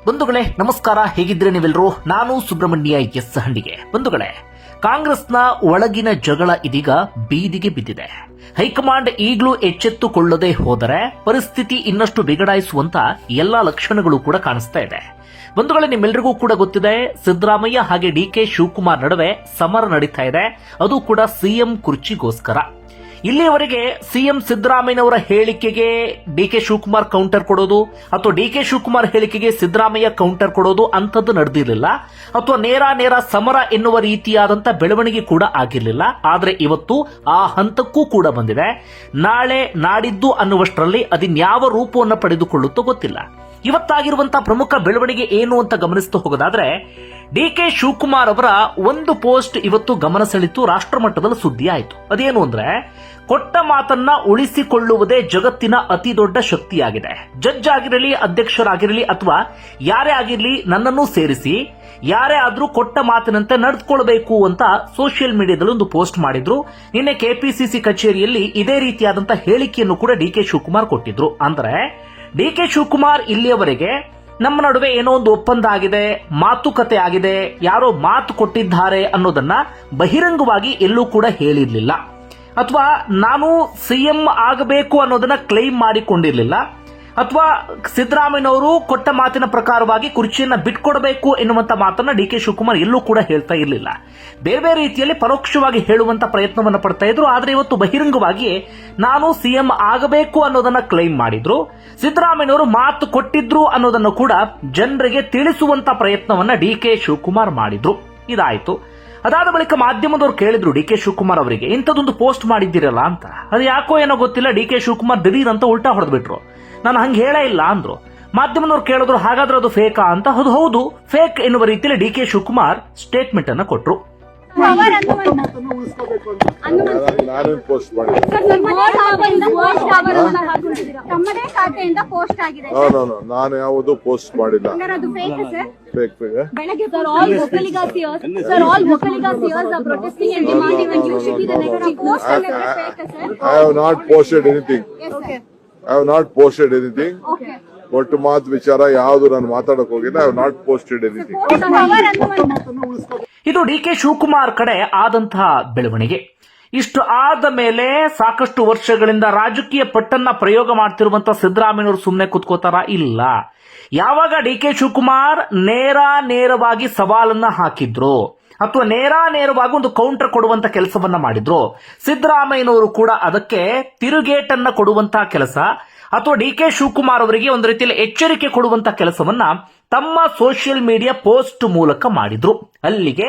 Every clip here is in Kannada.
ಬಂಧುಗಳೇ ನಮಸ್ಕಾರ, ಹೇಗಿದ್ರೆ ನೀವೆಲ್ಲರೂ? ನಾನು ಸುಬ್ರಹ್ಮಣ್ಯ ಎಸ್ ಹಂಡಿಗೆ. ಬಂಧುಗಳೇ, ಕಾಂಗ್ರೆಸ್ನ ಒಳಗಿನ ಜಗಳ ಇದೀಗ ಬೀದಿಗೆ ಬಿದ್ದಿದೆ. ಹೈಕಮಾಂಡ್ ಈಗಲೂ ಎಚ್ಚೆತ್ತುಕೊಳ್ಳದೆ ಹೋದರೆ ಪರಿಸ್ಥಿತಿ ಇನ್ನಷ್ಟು ಬಿಗಡಾಯಿಸುವಂತ ಎಲ್ಲಾ ಲಕ್ಷಣಗಳು ಕೂಡ ಕಾಣಿಸ್ತಾ ಇದೆ. ಬಂಧುಗಳೇ, ನಿಮ್ಮೆಲ್ಲರಿಗೂ ಕೂಡ ಗೊತ್ತಿದೆ, ಸಿದ್ದರಾಮಯ್ಯ ಹಾಗೆ ಡಿಕೆ ಶಿವಕುಮಾರ್ ನಡುವೆ ಸಮರ ನಡೀತಾ ಇದೆ. ಅದು ಕೂಡ ಸಿಎಂ ಕುರ್ಚಿಗೋಸ್ಕರ. ಇಲ್ಲಿಯವರೆಗೆ ಸಿಎಂ ಸಿದ್ದರಾಮಯ್ಯನವರ ಹೇಳಿಕೆಗೆ ಡಿಕೆ ಶಿವಕುಮಾರ್ ಕೌಂಟರ್ ಕೊಡೋದು ಅಥವಾ ಡಿಕೆ ಶಿವಕುಮಾರ್ ಹೇಳಿಕೆಗೆ ಸಿದ್ದರಾಮಯ್ಯ ಕೌಂಟರ್ ಕೊಡೋದು ಅಂಥದ್ದು ನಡೆದಿರಲಿಲ್ಲ, ಅಥವಾ ನೇರ ಸಮರ ಎನ್ನುವ ರೀತಿಯಾದಂಥ ಬೆಳವಣಿಗೆ ಕೂಡ ಆಗಿರಲಿಲ್ಲ. ಆದರೆ ಇವತ್ತು ಆ ಹಂತಕ್ಕೂ ಕೂಡ ಬಂದಿದೆ. ನಾಳೆ ನಾಡಿದ್ದು ಅನ್ನುವಷ್ಟರಲ್ಲಿ ಅದಿನ್ಯಾವ ರೂಪವನ್ನು ಪಡೆದುಕೊಳ್ಳುತ್ತೋ ಗೊತ್ತಿಲ್ಲ. ಇವತ್ತಾಗಿರುವಂತಹ ಪ್ರಮುಖ ಬೆಳವಣಿಗೆ ಏನು ಅಂತ ಗಮನಿಸ್ತಾ ಹೋಗೋದಾದ್ರೆ, ಡಿಕೆ ಶಿವಕುಮಾರ್ ಅವರ ಒಂದು ಪೋಸ್ಟ್ ಇವತ್ತು ಗಮನ ಸೆಳೆತು, ರಾಷ್ಟ್ರ ಮಟ್ಟದಲ್ಲಿ ಸುದ್ದಿ ಆಯಿತು. ಅದೇನು ಅಂದ್ರೆ, ಕೊಟ್ಟ ಮಾತನ್ನ ಉಳಿಸಿಕೊಳ್ಳುವುದೇ ಜಗತ್ತಿನ ಅತಿ ದೊಡ್ಡ ಶಕ್ತಿಯಾಗಿದೆ. ಜಡ್ಜ್ ಆಗಿರಲಿ, ಅಧ್ಯಕ್ಷರಾಗಿರಲಿ ಅಥವಾ ಯಾರೇ ಆಗಿರಲಿ, ನನ್ನನ್ನು ಸೇರಿಸಿ ಯಾರೇ ಆದ್ರೂ ಕೊಟ್ಟ ಮಾತಿನಂತೆ ನಡೆದುಕೊಳ್ಬೇಕು ಅಂತ ಸೋಷಿಯಲ್ ಮೀಡಿಯಾದಲ್ಲಿ ಒಂದು ಪೋಸ್ಟ್ ಮಾಡಿದ್ರು. ನಿನ್ನೆ ಕೆಪಿಸಿಸಿ ಕಚೇರಿಯಲ್ಲಿ ಇದೇ ರೀತಿಯಾದಂತಹ ಹೇಳಿಕೆಯನ್ನು ಕೂಡ ಡಿಕೆ ಶಿವಕುಮಾರ್ ಕೊಟ್ಟಿದ್ರು. ಅಂದ್ರೆ ಡಿಕೆ ಶಿವಕುಮಾರ್ ಇಲ್ಲಿಯವರೆಗೆ ನಮ್ಮ ನಡುವೆ ಏನೋ ಒಂದು ಒಪ್ಪಂದ ಆಗಿದೆ, ಮಾತುಕತೆ ಆಗಿದೆ, ಯಾರೋ ಮಾತು ಕೊಟ್ಟಿದ್ದಾರೆ ಅನ್ನೋದನ್ನ ಬಹಿರಂಗವಾಗಿ ಎಲ್ಲೂ ಕೂಡ ಹೇಳಿರಲಿಲ್ಲ, ಅಥವಾ ನಾನು ಸಿಎಂ ಆಗಬೇಕು ಅನ್ನೋದನ್ನ ಕ್ಲೈಮ್ ಮಾಡಿಕೊಂಡಿರಲಿಲ್ಲ, ಅಥವಾ ಸಿದ್ದರಾಮಯ್ಯನವರು ಕೊಟ್ಟ ಮಾತಿನ ಪ್ರಕಾರವಾಗಿ ಕುರ್ಚಿಯನ್ನ ಬಿಟ್ಕೊಡಬೇಕು ಎನ್ನುವಂತ ಮಾತನ್ನ ಡಿಕೆ ಶಿವಕುಮಾರ್ ಎಲ್ಲೂ ಕೂಡ ಹೇಳ್ತಾ ಇರಲಿಲ್ಲ. ಬೇರೆ ಬೇರೆ ರೀತಿಯಲ್ಲಿ ಪರೋಕ್ಷವಾಗಿ ಹೇಳುವಂತ ಪ್ರಯತ್ನವನ್ನ ಪಡ್ತಾ ಇದ್ರು. ಆದ್ರೆ ಇವತ್ತು ಬಹಿರಂಗವಾಗಿ ನಾನು ಸಿಎಂ ಆಗಬೇಕು ಅನ್ನೋದನ್ನ ಕ್ಲೈಮ್ ಮಾಡಿದ್ರು, ಸಿದ್ದರಾಮಯ್ಯನವರು ಮಾತು ಕೊಟ್ಟಿದ್ರು ಅನ್ನೋದನ್ನು ಕೂಡ ಜನರಿಗೆ ತಿಳಿಸುವಂತ ಪ್ರಯತ್ನವನ್ನ ಡಿಕೆ ಶಿವಕುಮಾರ್ ಮಾಡಿದ್ರು. ಇದಾಯ್ತು. ಅದಾದ ಬಳಿಕ ಮಾಧ್ಯಮದವರು ಕೇಳಿದ್ರು ಡಿಕೆ ಶಿವಕುಮಾರ್ ಅವರಿಗೆ, ಇಂಥದ್ದೊಂದು ಪೋಸ್ಟ್ ಮಾಡಿದ್ದೀರಲ್ಲ ಅಂತ. ಅದು ಯಾಕೋ ಏನೋ ಗೊತ್ತಿಲ್ಲ, ಡಿಕೆ ಶಿವಕುಮಾರ್ ದಿಢೀರ್ ಅಂತ ಉಲ್ಟಾ ಹೊಡೆದ್ಬಿಟ್ರು. ನಾನು ಹಂಗೆ ಹೇಳೇ ಇಲ್ಲ ಅಂದ್ರು. ಮಾಧ್ಯಮದವರು ಕೇಳಿದ್ರು, ಹಾಗಾದ್ರೆ ಅದು ಫೇಕಾ ಅಂತ. ಹೌದು ಫೇಕ್ ಎನ್ನುವ ರೀತಿಯಲ್ಲಿ ಡಿಕೆ ಶಿವಕುಮಾರ್ ಸ್ಟೇಟ್ಮೆಂಟ್ ಅನ್ನ ಕೊಟ್ರು. ನಾನು ಯಾವುದು ಪೋಸ್ಟ್ ಮಾಡಿಲ್ಲ. I have not posted anything. ಒಟ್ಟು ಮಾತು ವಿಚಾರ ಯಾವುದು ನಾನು ಮಾತಾಡಕ್ ಹೋಗಿಲ್ಲ. I have not posted anything. ಇದು ಡಿಕೆ ಶಿವಕುಮಾರ್ ಕಡೆ ಆದಂತಹ ಬೆಳವಣಿಗೆ. ಇಷ್ಟು ಆದ ಮೇಲೆ ಸಾಕಷ್ಟು ವರ್ಷಗಳಿಂದ ರಾಜಕೀಯ ಪಟ್ಟನ್ನ ಪ್ರಯೋಗ ಮಾಡ್ತಿರುವಂತಹ ಸಿದ್ದರಾಮಯ್ಯನವರು ಸುಮ್ಮನೆ ಕುತ್ಕೋತಾರ? ಇಲ್ಲ. ಯಾವಾಗ ಡಿಕೆ ಶಿವಕುಮಾರ್ ನೇರವಾಗಿ ಸವಾಲನ್ನ ಹಾಕಿದ್ರು ಅಥವಾ ನೇರವಾಗಿ ಒಂದು ಕೌಂಟರ್ ಕೊಡುವಂತ ಕೆಲಸವನ್ನ ಮಾಡಿದ್ರು, ಸಿದ್ದರಾಮಯ್ಯನವರು ಕೂಡ ಅದಕ್ಕೆ ತಿರುಗೇಟನ್ನ ಕೊಡುವಂತಹ ಕೆಲಸ ಅಥವಾ ಡಿಕೆ ಶಿವಕುಮಾರ್ ಅವರಿಗೆ ಒಂದು ರೀತಿಯಲ್ಲಿ ಎಚ್ಚರಿಕೆ ಕೊಡುವಂತ ಕೆಲಸವನ್ನ ತಮ್ಮ ಸೋಷಿಯಲ್ ಮೀಡಿಯಾ ಪೋಸ್ಟ್ ಮೂಲಕ ಮಾಡಿದ್ರು. ಅಲ್ಲಿಗೆ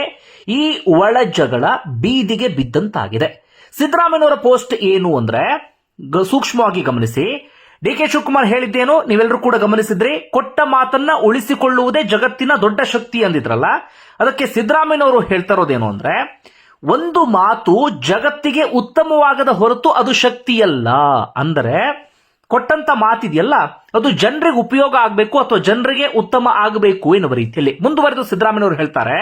ಈ ಒಳ ಜಗಳ ಬೀದಿಗೆ ಬಿದ್ದಂತಾಗಿದೆ. ಸಿದ್ದರಾಮಯ್ಯನವರ ಪೋಸ್ಟ್ ಏನು ಅಂದ್ರೆ, ಸೂಕ್ಷ್ಮವಾಗಿ ಗಮನಿಸಿ. ಡಿಕೆ ಶಿವಕುಮಾರ್ ಹೇಳಿದ್ದೇನು ನೀವೆಲ್ಲರೂ ಕೂಡ ಗಮನಿಸಿದ್ರಿ. ಕೊಟ್ಟ ಮಾತನ್ನ ಉಳಿಸಿಕೊಳ್ಳುವುದೇ ಜಗತ್ತಿನ ದೊಡ್ಡ ಶಕ್ತಿ ಅಂದಿದ್ರಲ್ಲ, ಅದಕ್ಕೆ ಸಿದ್ದರಾಮಯ್ಯನವರು ಹೇಳ್ತಾ ಇರೋದೇನು ಅಂದ್ರೆ, ಒಂದು ಮಾತು ಜಗತ್ತಿಗೆ ಉತ್ತಮವಾಗದ ಹೊರತು ಅದು ಶಕ್ತಿಯಲ್ಲ. ಅಂದರೆ ಕೊಟ್ಟಂತ ಮಾತಿದೆಯಲ್ಲ, ಅದು ಜನರಿಗೆ ಉಪಯೋಗ ಆಗಬೇಕು ಅಥವಾ ಜನರಿಗೆ ಉತ್ತಮ ಆಗಬೇಕು ಎನ್ನುವ ರೀತಿಯಲ್ಲಿ ಮುಂದುವರೆದು ಸಿದ್ದರಾಮಯ್ಯನವರು ಹೇಳ್ತಾರೆ,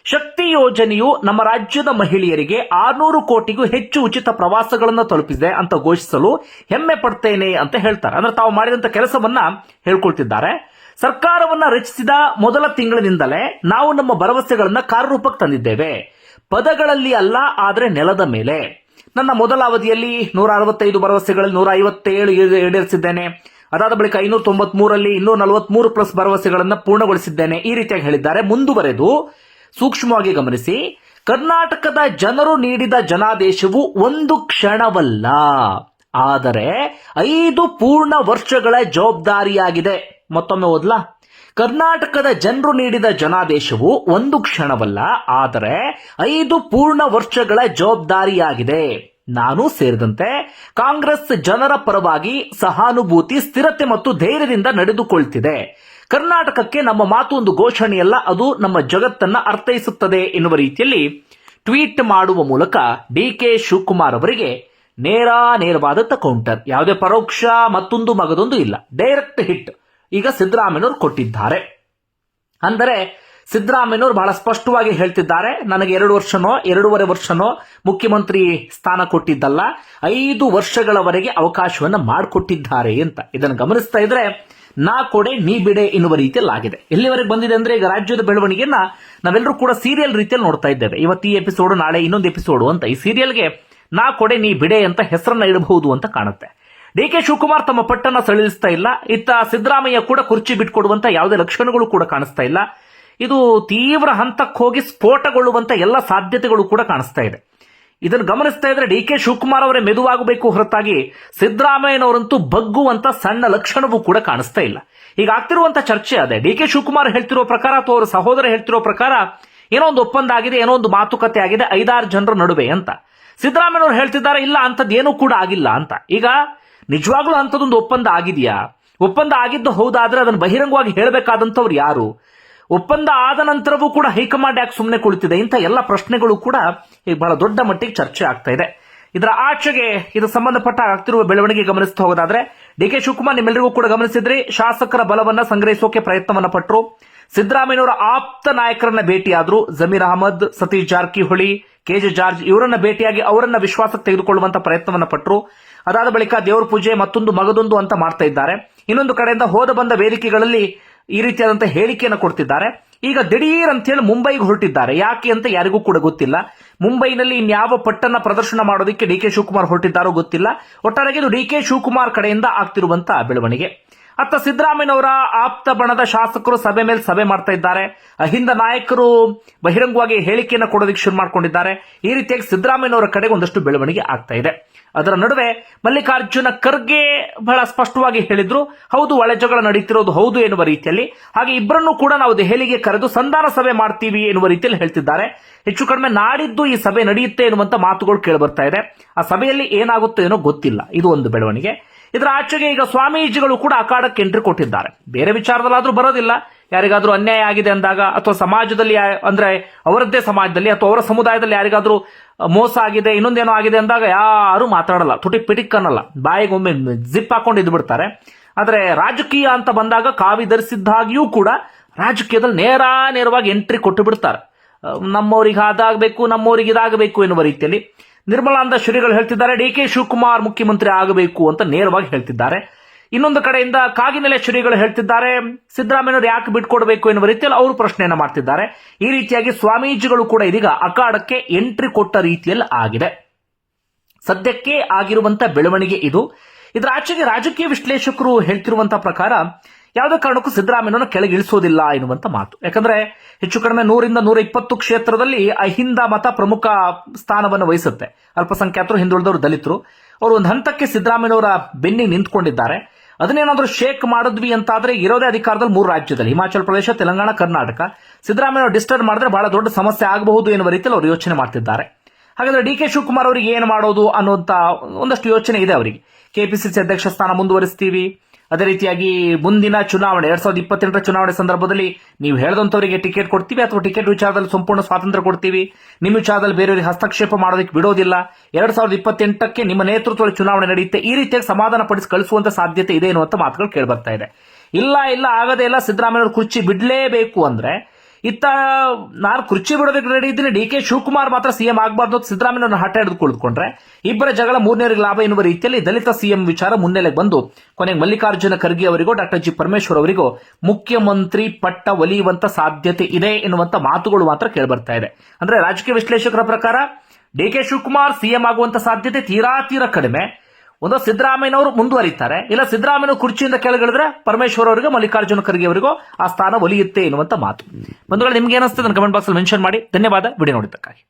ಶಕ್ತಿ ಯೋಜನೆಯು ನಮ್ಮ ರಾಜ್ಯದ ಮಹಿಳೆಯರಿಗೆ 600 ಕೋಟಿಗೂ ಹೆಚ್ಚು ಉಚಿತ ಪ್ರವಾಸಗಳನ್ನು ತಲುಪಿದೆ ಅಂತ ಘೋಷಿಸಲು ಹೆಮ್ಮೆ ಪಡ್ತೇನೆ ಅಂತ ಹೇಳ್ತಾರೆ. ಅಂದ್ರೆ ತಾವು ಮಾಡಿದಂತ ಕೆಲಸವನ್ನ ಹೇಳ್ಕೊಳ್ತಿದ್ದಾರೆ. ಸರ್ಕಾರವನ್ನ ರಚಿಸಿದ ಮೊದಲ ತಿಂಗಳಿನಿಂದಲೇ ನಾವು ನಮ್ಮ ಭರವಸೆಗಳನ್ನ ಕಾರ್ಯರೂಪಕ್ಕೆ ತಂದಿದ್ದೇವೆ, ಪದಗಳಲ್ಲಿ ಅಲ್ಲ ಆದ್ರೆ ನೆಲದ ಮೇಲೆ. ನನ್ನ ಮೊದಲ ಅವಧಿಯಲ್ಲಿ 165 ಭರವಸೆಗಳಲ್ಲಿ 157 ಈಡೇರಿಸಿದ್ದೇನೆ. ಅದಾದ ಬಳಿಕ 593ರಲ್ಲಿ 243 ಪ್ಲಸ್ ಭರವಸೆಗಳನ್ನು ಪೂರ್ಣಗೊಳಿಸಿದ್ದೇನೆ. ಈ ರೀತಿಯಾಗಿ ಹೇಳಿದ್ದಾರೆ. ಮುಂದುವರೆದು ಸೂಕ್ಷ್ಮವಾಗಿ ಗಮನಿಸಿ, ಕರ್ನಾಟಕದ ಜನರು ನೀಡಿದ ಜನಾದೇಶವು ಒಂದು ಕ್ಷಣವಲ್ಲ, ಆದರೆ 5 ಪೂರ್ಣ ವರ್ಷಗಳ ಜವಾಬ್ದಾರಿಯಾಗಿದೆ. ಮತ್ತೊಮ್ಮೆ ಓದ್ಲಾ? ಕರ್ನಾಟಕದ ಜನರು ನೀಡಿದ ಜನಾದೇಶವು ಒಂದು ಕ್ಷಣವಲ್ಲ, ಆದರೆ 5 ಪೂರ್ಣ ವರ್ಷಗಳ ಜವಾಬ್ದಾರಿಯಾಗಿದೆ. ನಾನು ಸೇರಿದಂತೆ ಕಾಂಗ್ರೆಸ್ ಜನರ ಪರವಾಗಿ ಸಹಾನುಭೂತಿ, ಸ್ಥಿರತೆ ಮತ್ತು ಧೈರ್ಯದಿಂದ ನಡೆದುಕೊಳ್ತಿದೆ. ಕರ್ನಾಟಕಕ್ಕೆ ನಮ್ಮ ಮಾತು ಒಂದು ಘೋಷಣೆಯಲ್ಲ, ಅದು ನಮ್ಮ ಜಗತ್ತನ್ನ ಅರ್ಥೈಸುತ್ತದೆ ಎನ್ನುವ ರೀತಿಯಲ್ಲಿ ಟ್ವೀಟ್ ಮಾಡುವ ಮೂಲಕ ಡಿಕೆ ಶಿವಕುಮಾರ್ ಅವರಿಗೆ ನೇರವಾದಂತ ಕೌಂಟರ್. ಯಾವುದೇ ಪರೋಕ್ಷ ಮತ್ತೊಂದು ಮಗದೊಂದು ಇಲ್ಲ, ಡೈರೆಕ್ಟ್ ಹಿಟ್ ಈಗ ಸಿದ್ದರಾಮಯ್ಯನವರು ಕೊಟ್ಟಿದ್ದಾರೆ. ಅಂದರೆ ಸಿದ್ದರಾಮಯ್ಯನವರು ಬಹಳ ಸ್ಪಷ್ಟವಾಗಿ ಹೇಳ್ತಿದ್ದಾರೆ, ನನಗೆ 2.5 ವರ್ಷನೋ ಮುಖ್ಯಮಂತ್ರಿ ಸ್ಥಾನ ಕೊಟ್ಟಿದ್ದಲ್ಲ, 5 ವರ್ಷಗಳವರೆಗೆ ಅವಕಾಶವನ್ನ ಮಾಡಿಕೊಟ್ಟಿದ್ದಾರೆ ಅಂತ. ಇದನ್ನು ಗಮನಿಸ್ತಾ ಇದ್ರೆ ನಾ ಕೊಡೆ ನೀ ಬಿಡೆ ಎನ್ನುವ ರೀತಿಯಲ್ಲಿ ಆಗಿದೆ. ಎಲ್ಲಿವರೆಗೆ ಬಂದಿದೆ ಅಂದ್ರೆ ಈಗ ರಾಜ್ಯದ ಬೆಳವಣಿಗೆಯನ್ನ ನಾವೆಲ್ಲರೂ ಕೂಡ ಸೀರಿಯಲ್ ರೀತಿಯಲ್ಲಿ ನೋಡ್ತಾ ಇದ್ದೇವೆ. ಇವತ್ತು ಈ ಎಪಿಸೋಡ್, ನಾಳೆ ಇನ್ನೊಂದು ಎಪಿಸೋಡ್ ಅಂತ ಈ ಸೀರಿಯಲ್ಗೆ ನಾ ಕೊಡೆ ನೀ ಬಿಡೆ ಅಂತ ಹೆಸರನ್ನ ಇಡಬಹುದು ಅಂತ ಕಾಣುತ್ತೆ. ಡಿ ಕೆ ಶಿವಕುಮಾರ್ ತಮ್ಮ ಪಟ್ಟನ್ನ ಸಡಿಲಿಸ್ತಾ ಇಲ್ಲ. ಇತ್ತ ಸಿದ್ದರಾಮಯ್ಯ ಕೂಡ ಕುರ್ಚಿ ಬಿಟ್ಕೊಡುವಂತ ಯಾವುದೇ ಲಕ್ಷಣಗಳು ಕೂಡ ಕಾಣಿಸ್ತಾ ಇಲ್ಲ. ಇದು ತೀವ್ರ ಹಂತಕ್ಕೆ ಹೋಗಿ ಸ್ಫೋಟಗೊಳ್ಳುವಂತ ಎಲ್ಲ ಸಾಧ್ಯತೆಗಳು ಕೂಡ ಕಾಣಿಸ್ತಾ ಇದೆ. ಇದನ್ನು ಗಮನಿಸ್ತಾ ಇದ್ರೆ ಡಿ ಕೆ ಶಿವಕುಮಾರ್ ಅವರೇ ಮೆದುವಾಗಬೇಕು ಹೊರತಾಗಿ ಸಿದ್ದರಾಮಯ್ಯನವರಂತೂ ಬಗ್ಗುವಂತ ಸಣ್ಣ ಲಕ್ಷಣವೂ ಕೂಡ ಕಾಣಿಸ್ತಾ ಇಲ್ಲ. ಈಗ ಆಗ್ತಿರುವಂತ ಚರ್ಚೆ ಅದೇ. ಡಿ ಕೆ ಶಿವಕುಮಾರ್ ಹೇಳ್ತಿರೋ ಪ್ರಕಾರ ಅಥವಾ ಅವರ ಸಹೋದರ ಹೇಳ್ತಿರೋ ಪ್ರಕಾರ ಏನೋ ಒಂದು ಒಪ್ಪಂದ ಆಗಿದೆ, ಏನೋ ಒಂದು ಮಾತುಕತೆ ಆಗಿದೆ 5-6 ಜನರ ನಡುವೆ ಅಂತ. ಸಿದ್ದರಾಮಯ್ಯನವರು ಹೇಳ್ತಿದ್ದಾರೆ ಇಲ್ಲ ಅಂತದ್ದೇನೂ ಕೂಡ ಆಗಿಲ್ಲ ಅಂತ. ಈಗ ನಿಜವಾಗ್ಲೂ ಅಂತದೊಂದು ಒಪ್ಪಂದ ಆಗಿದೆಯಾ? ಒಪ್ಪಂದ ಆಗಿದ್ದು ಹೌದಾದ್ರೆ ಅದನ್ನು ಬಹಿರಂಗವಾಗಿ ಹೇಳಬೇಕಾದಂಥವ್ರು ಯಾರು? ಒಪ್ಪಂದ ಆದ ನಂತರವೂ ಕೂಡ ಹೈಕಮಾಂಡ್ ಯಾಕೆ ಸುಮ್ಮನೆ ಕುಳಿತಿದೆ? ಇಂಥ ಎಲ್ಲ ಪ್ರಶ್ನೆಗಳು ಕೂಡ ಈಗ ಬಹಳ ದೊಡ್ಡ ಮಟ್ಟಿಗೆ ಚರ್ಚೆ ಆಗ್ತಾ ಇದೆ. ಇದರ ಆಚೆಗೆ ಇದು ಸಂಬಂಧಪಟ್ಟ ಆಗ್ತಿರುವ ಬೆಳವಣಿಗೆ ಗಮನಿಸ್ತಾ ಹೋಗೋದಾದ್ರೆ ಡಿ ಕೆ ಶಿವಕುಮಾರ್ ನಿಮ್ಮೆಲ್ಲರಿಗೂ ಕೂಡ ಗಮನಿಸಿದ್ರಿ, ಶಾಸಕರ ಬಲವನ್ನ ಸಂಗ್ರಹಿಸೋಕೆ ಪ್ರಯತ್ನವನ್ನ ಪಟ್ಟರು. ಸಿದ್ದರಾಮಯ್ಯನವರ ಆಪ್ತ ನಾಯಕರನ್ನ ಭೇಟಿಯಾದ್ರು. ಜಮೀರ್ ಅಹಮದ್, ಸತೀಶ್ ಜಾರಕಿಹೊಳಿ, ಕೆಜೆ ಜಾರ್ಜ್ ಇವರನ್ನ ಭೇಟಿಯಾಗಿ ಅವರನ್ನ ವಿಶ್ವಾಸಕ್ಕೆ ತೆಗೆದುಕೊಳ್ಳುವಂತ ಪ್ರಯತ್ನವನ್ನ ಪಟ್ಟರು. ಅದಾದ ಬಳಿಕ ದೇವರ ಪೂಜೆ ಮತ್ತೊಂದು ಮಗದೊಂದು ಅಂತ ಮಾಡ್ತಾ ಇದ್ದಾರೆ. ಇನ್ನೊಂದು ಕಡೆಯಿಂದ ಹೋದ ಬಂದ ವೇದಿಕೆಗಳಲ್ಲಿ ಈ ರೀತಿಯಾದಂತಹ ಹೇಳಿಕೆಯನ್ನು ಕೊಡ್ತಿದ್ದಾರೆ. ಈಗ ದಿಢೀರ್ ಅಂತ ಹೇಳಿ ಮುಂಬೈಗೆ ಹೊರಟಿದ್ದಾರೆ. ಯಾಕೆ ಅಂತ ಯಾರಿಗೂ ಕೂಡ ಗೊತ್ತಿಲ್ಲ. ಮುಂಬೈನಲ್ಲಿ ಇನ್ಯಾವ ಪಟ್ಟನ್ನ ಪ್ರದರ್ಶನ ಮಾಡೋದಕ್ಕೆ ಡಿ ಕೆ ಶಿವಕುಮಾರ್ ಹೊರಟಿದ್ದಾರೋ ಗೊತ್ತಿಲ್ಲ. ಒಟ್ಟಾರೆಗೆ ಇದು ಡಿ ಕೆ ಶಿವಕುಮಾರ್ ಕಡೆಯಿಂದ ಆಗ್ತಿರುವಂತಹ ಬೆಳವಣಿಗೆ. ಅತ್ತ ಸಿದ್ದರಾಮಯ್ಯನವರ ಆಪ್ತ ಬಣದ ಶಾಸಕರು ಸಭೆ ಮೇಲೆ ಸಭೆ ಮಾಡ್ತಾ ಇದ್ದಾರೆ. ಅಹಿಂದ ನಾಯಕರು ಬಹಿರಂಗವಾಗಿ ಹೇಳಿಕೆಯನ್ನು ಕೊಡೋದಕ್ಕೆ ಶುರು ಮಾಡ್ಕೊಂಡಿದ್ದಾರೆ. ಈ ರೀತಿಯಾಗಿ ಸಿದ್ದರಾಮಯ್ಯನವರ ಕಡೆಗೆ ಒಂದಷ್ಟು ಬೆಳವಣಿಗೆ ಆಗ್ತಾ ಇದೆ. ಅದರ ನಡುವೆ ಮಲ್ಲಿಕಾರ್ಜುನ ಖರ್ಗೆ ಬಹಳ ಸ್ಪಷ್ಟವಾಗಿ ಹೇಳಿದ್ರು, ಹೌದು ಒಳೆ ಜಗಳ ನಡೀತಿರೋದು ಹೌದು ಎನ್ನುವ ರೀತಿಯಲ್ಲಿ. ಹಾಗೆ ಇಬ್ಬರನ್ನು ಕೂಡ ನಾವು ದೆಹಲಿಗೆ ಕರೆದು ಸಂಧಾನ ಸಭೆ ಮಾಡ್ತೀವಿ ಎನ್ನುವ ರೀತಿಯಲ್ಲಿ ಹೇಳ್ತಿದ್ದಾರೆ. ಹೆಚ್ಚು ಕಡಿಮೆ ನಾಡಿದ್ದು ಈ ಸಭೆ ನಡೆಯುತ್ತೆ ಎನ್ನುವಂತ ಮಾತುಗಳು ಕೇಳಿ ಬರ್ತಾ ಇದೆ. ಆ ಸಭೆಯಲ್ಲಿ ಏನಾಗುತ್ತೋ ಏನೋ ಗೊತ್ತಿಲ್ಲ. ಇದು ಒಂದು ಬೆಳವಣಿಗೆ. ಇದರ ಆಚೆಗೆ ಈಗ ಸ್ವಾಮೀಜಿಗಳು ಕೂಡ ಅಖಾಡಕ್ಕೆ ಎಂಟ್ರಿ ಕೊಟ್ಟಿದ್ದಾರೆ. ಬೇರೆ ವಿಚಾರದಲ್ಲಾದ್ರೂ ಬರೋದಿಲ್ಲ. ಯಾರಿಗಾದ್ರೂ ಅನ್ಯಾಯ ಆಗಿದೆ ಅಂದಾಗ ಅಥವಾ ಸಮಾಜದಲ್ಲಿ ಅಂದ್ರೆ ಅವರದ್ದೇ ಸಮಾಜದಲ್ಲಿ ಅಥವಾ ಅವರ ಸಮುದಾಯದಲ್ಲಿ ಯಾರಿಗಾದ್ರೂ ಮೋಸ ಆಗಿದೆ, ಇನ್ನೊಂದೇನೋ ಆಗಿದೆ ಅಂದಾಗ ಯಾರು ಮಾತಾಡಲ್ಲ, ತುಟಿಕ್ ಪಿಟಿಕ್ ಅನ್ನಲ್ಲ, ಬಾಯಿಗೆ ಒಮ್ಮೆ ಜಿಪ್ ಹಾಕೊಂಡು ಇದ್ದು ಬಿಡ್ತಾರೆ. ಆದ್ರೆ ರಾಜಕೀಯ ಅಂತ ಬಂದಾಗ ಕಾವಿ ಧರಿಸಿದ್ದಾಗಿಯೂ ಕೂಡ ರಾಜಕೀಯದಲ್ಲಿ ನೇರವಾಗಿ ಎಂಟ್ರಿ ಕೊಟ್ಟು ಬಿಡ್ತಾರೆ. ನಮ್ಮವರಿಗೆ ಅದಾಗಬೇಕು, ನಮ್ಮವರಿಗೆ ಇದಾಗಬೇಕು ಎನ್ನುವ ರೀತಿಯಲ್ಲಿ. ನಿರ್ಮಲಾನಂದ ಶ್ರೀಗಳು ಹೇಳ್ತಿದ್ದಾರೆ ಡಿ ಕೆ ಶಿವಕುಮಾರ್ ಮುಖ್ಯಮಂತ್ರಿ ಆಗಬೇಕು ಅಂತ ನೇರವಾಗಿ ಹೇಳ್ತಿದ್ದಾರೆ. ಇನ್ನೊಂದು ಕಡೆಯಿಂದ ಕಾಗಿನೆಲೆ ಶ್ರೀಗಳು ಹೇಳ್ತಿದ್ದಾರೆ ಸಿದ್ದರಾಮಯ್ಯನವರು ಯಾಕೆ ಬಿಟ್ಕೊಡ್ಬೇಕು ಎನ್ನುವ ರೀತಿಯಲ್ಲಿ ಅವರು ಪ್ರಶ್ನೆಯನ್ನ ಮಾಡ್ತಿದ್ದಾರೆ. ಈ ರೀತಿಯಾಗಿ ಸ್ವಾಮೀಜಿಗಳು ಕೂಡ ಇದೀಗ ಅಖಾಡಕ್ಕೆ ಎಂಟ್ರಿ ಕೊಟ್ಟ ರೀತಿಯಲ್ಲಿ ಆಗಿದೆ. ಸದ್ಯಕ್ಕೆ ಆಗಿರುವಂತ ಬೆಳವಣಿಗೆ ಇದು. ಇದರ ಆಚೆಗೆ ರಾಜಕೀಯ ವಿಶ್ಲೇಷಕರು ಹೇಳ್ತಿರುವಂತಹ ಪ್ರಕಾರ ಯಾವುದೇ ಕಾರಣಕ್ಕೂ ಸಿದ್ದರಾಮಯ್ಯನನ್ನು ಕೆಳಗಿಳಿಸೋದಿಲ್ಲ ಎನ್ನುವಂತ ಮಾತು. ಯಾಕಂದ್ರೆ ಹೆಚ್ಚು ಕಡಿಮೆ 100ರಿಂದ 120 ಕ್ಷೇತ್ರದಲ್ಲಿ ಅಹಿಂದ ಮತ ಪ್ರಮುಖ ಸ್ಥಾನವನ್ನು ವಹಿಸುತ್ತೆ. ಅಲ್ಪಸಂಖ್ಯಾತರು, ಹಿಂದುಳಿದವರು, ದಲಿತರು ಅವರು ಒಂದು ಹಂತಕ್ಕೆ ಸಿದ್ದರಾಮಯ್ಯನವರ ಬೆನ್ನಿಗೆ ನಿಂತ್ಕೊಂಡಿದ್ದಾರೆ. ಅದನ್ನೇನಾದ್ರೂ ಶೇಕ್ ಮಾಡಿದ್ವಿ ಅಂತಾದ್ರೆ ಇರೋದೇ ಅಧಿಕಾರದಲ್ಲಿ 3 ರಾಜ್ಯದಲ್ಲಿ ಹಿಮಾಚಲ ಪ್ರದೇಶ, ತೆಲಂಗಾಣ, ಕರ್ನಾಟಕ. ಸಿದ್ದರಾಮಯ್ಯ ಡಿಸ್ಟರ್ಬ್ ಮಾಡಿದ್ರೆ ಬಹಳ ದೊಡ್ಡ ಸಮಸ್ಯೆ ಆಗಬಹುದು ಎನ್ನುವ ರೀತಿಯಲ್ಲಿ ಅವರು ಯೋಚನೆ ಮಾಡ್ತಿದ್ದಾರೆ. ಹಾಗಾದ್ರೆ ಡಿ ಕೆ ಶಿವಕುಮಾರ್ ಅವರಿಗೆ ಏನು ಮಾಡೋದು ಅನ್ನುವಂತ ಒಂದಷ್ಟು ಯೋಚನೆ ಇದೆ ಅವರಿಗೆ. ಕೆಪಿಸಿಸಿ ಅಧ್ಯಕ್ಷ ಸ್ಥಾನ ಮುಂದುವರಿಸ್ತೀವಿ, ಅದೇ ರೀತಿಯಾಗಿ ಮುಂದಿನ ಚುನಾವಣೆ 2028ರ ಚುನಾವಣೆ ಸಂದರ್ಭದಲ್ಲಿ ನೀವು ಹೇಳಿದಂತವರಿಗೆ ಟಿಕೆಟ್ ಕೊಡ್ತೀವಿ ಅಥವಾ ಟಿಕೆಟ್ ವಿಚಾರದಲ್ಲಿ ಸಂಪೂರ್ಣ ಸ್ವಾತಂತ್ರ್ಯ ಕೊಡ್ತೀವಿ, ನಿಮ್ಮ ವಿಚಾರದಲ್ಲಿ ಬೇರೆಯವರಿಗೆ ಹಸ್ತಕ್ಷೇಪ ಮಾಡೋದಕ್ಕೆ ಬಿಡೋದಿಲ್ಲ, 2028ಕ್ಕೆ ನಿಮ್ಮ ನೇತೃತ್ವದಲ್ಲಿ ಚುನಾವಣೆ ನಡೆಯುತ್ತೆ, ಈ ರೀತಿಯಾಗಿ ಸಮಾಧಾನ ಪಡಿಸಿ ಕಳಿಸುವಂತ ಸಾಧ್ಯತೆ ಇದೆ ಎನ್ನುವಂತ ಮಾತುಗಳು ಕೇಳಿಬರ್ತಾ ಇದೆ. ಇಲ್ಲ ಆಗದೇ ಇಲ್ಲ, ಸಿದ್ದರಾಮಯ್ಯ ಕುರ್ಚಿ ಬಿಡಲೇಬೇಕು ಅಂದ್ರೆ ಇತ್ತ ನಾನು ಕುರ್ಚಿ ಬಿಡೋದಕ್ಕೆ ರೆಡಿ ಇದ್ದೀನಿ, ಡಿ ಕೆ ಶಿವಕುಮಾರ್ ಮಾತ್ರ ಸಿಎಂ ಆಗಬಾರ್ದು ಅಂತ ಸಿದ್ದರಾಮಯ್ಯ ಹಠ ಹಿಡಿದು ಕುಳಿತುಕೊಂಡ್ರೆ ಇಬ್ಬರ ಜಗಳ 3ನೇವರಿಗೆ ಲಾಭ ಎನ್ನುವ ರೀತಿಯಲ್ಲಿ ದಲಿತ ಸಿಎಂ ವಿಚಾರ ಮುನ್ನೆಲೆಗೆ ಬಂದು ಕೊನೆಗೆ ಮಲ್ಲಿಕಾರ್ಜುನ ಖರ್ಗೆ ಅವರಿಗೂ ಡಾಕ್ಟರ್ ಜಿ ಪರಮೇಶ್ವರ್ ಅವರಿಗೂ ಮುಖ್ಯಮಂತ್ರಿ ಪಟ್ಟ ಒಲಿಯುವಂತ ಸಾಧ್ಯತೆ ಇದೆ ಎನ್ನುವಂತ ಮಾತುಗಳು ಮಾತ್ರ ಕೇಳಿಬರ್ತಾ ಇದೆ. ಅಂದ್ರೆ ರಾಜಕೀಯ ವಿಶ್ಲೇಷಕರ ಪ್ರಕಾರ ಡಿ ಕೆ ಶಿವಕುಮಾರ್ ಸಿಎಂ ಆಗುವಂತ ಸಾಧ್ಯತೆ ತೀರಾ ಕಡಿಮೆ. ಒಂದು ಸಿದ್ದರಾಮಯ್ಯನವರು ಮುಂದುವರಿತಾರೆ, ಇಲ್ಲ ಸಿದ್ದರಾಮಯ್ಯ ಕುರ್ಚಿಯಿಂದ ಕೆಳಗಿಳಿದ್ರೆ ಪರಮೇಶ್ವರ್ ಅವರಿಗೂ ಮಲ್ಲಿಕಾರ್ಜುನ ಖರ್ಗೆ ಅವರಿಗೂ ಆ ಸ್ಥಾನ ಒಲಿಯುತ್ತೆ ಎನ್ನುವಂತ ಮಾತು. ಬಂಧುಗಳು, ನಿಮ್ಗೆ ಏನಿಸ್ತದೆ ನನ್ನ ಕಮೆಂಟ್ ಬಾಕ್ಸ್ ಅಲ್ಲಿ ಮೆನ್ಷನ್ ಮಾಡಿ. ಧನ್ಯವಾದ ವಿಡಿಯೋ ನೋಡಿದ್ದಕ್ಕಾಗಿ.